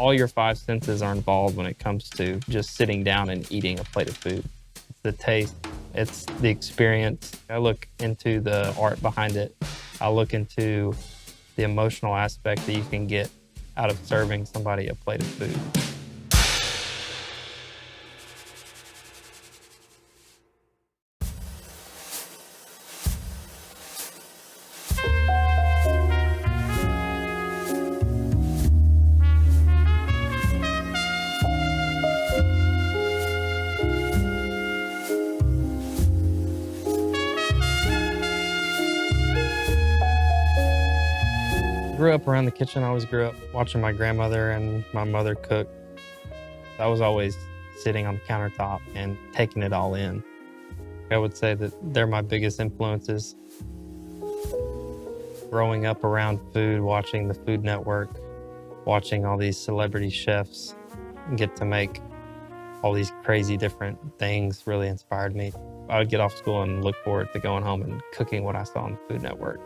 All your five senses are involved when it comes to just sitting down and eating a plate of food. It's the taste, it's the experience. I look into the art behind it. I look into the emotional aspect that you can get out of serving somebody a plate of food. Grew up around the kitchen. I always grew up watching my grandmother and my mother cook. I was always sitting on the countertop and taking it all in. I would say that they're my biggest influences. Growing up around food, watching the Food Network, watching all these celebrity chefs get to make all these crazy different things really inspired me. I would get off school and look forward to going home and cooking what I saw on the Food Network.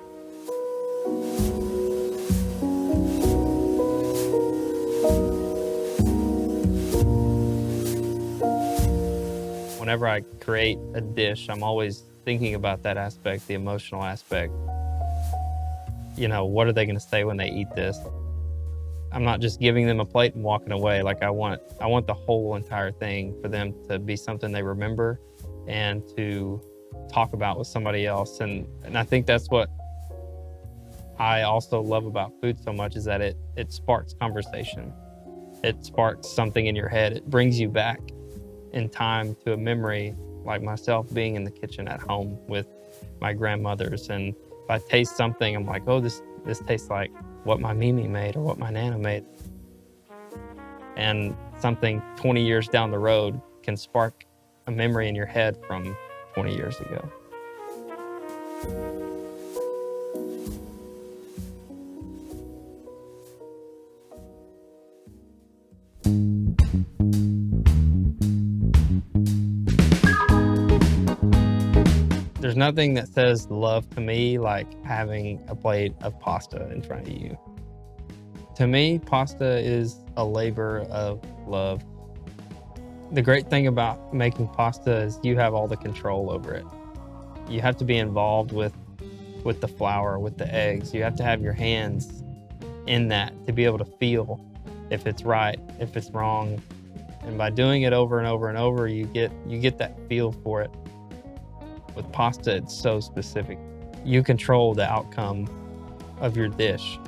Whenever I create a dish, I'm always thinking about that aspect, the emotional aspect. You know, what are they going to say when they eat this? I'm not just giving them a plate and walking away. Like I want the whole entire thing for them to be something they remember and to talk about with somebody else. And I think that's what I also love about food so much, is that it sparks conversation. It sparks something in your head. It brings you back in time to a memory, like myself being in the kitchen at home with my grandmothers. And if I taste something, I'm like, oh, this tastes like what my Mimi made or what my Nana made. And something 20 years down the road can spark a memory in your head from 20 years ago. There's nothing that says love to me like having a plate of pasta in front of you. To me, pasta is a labor of love. The great thing about making pasta is you have all the control over it. You have to be involved with the flour, with the eggs. You have to have your hands in that to be able to feel if it's right, if it's wrong. And by doing it over and over and over, you get that feel for it. With pasta, it's so specific. You control the outcome of your dish.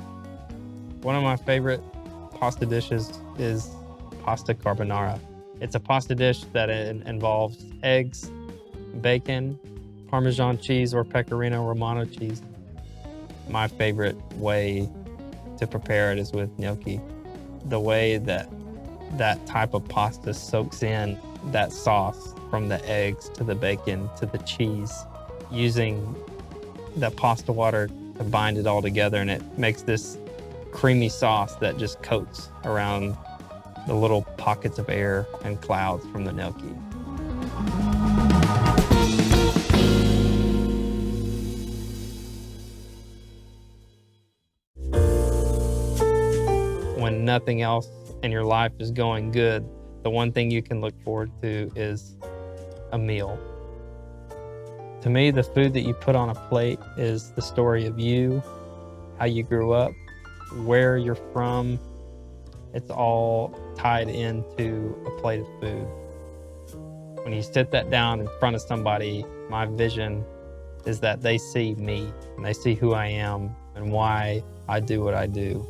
One of my favorite pasta dishes is pasta carbonara. It's a pasta dish that involves eggs, bacon, Parmesan cheese, or Pecorino Romano cheese. My favorite way to prepare it is with gnocchi. The way that type of pasta soaks in that sauce, from the eggs to the bacon to the cheese, using the pasta water to bind it all together, and it makes this creamy sauce that just coats around the little pockets of air and clouds from the gnocchi. When nothing else in your life is going good, the one thing you can look forward to is a meal. To me, the food that you put on a plate is the story of you, how you grew up, where you're from. It's all tied into a plate of food. When you sit that down in front of somebody, my vision is that they see me and they see who I am and why I do what I do.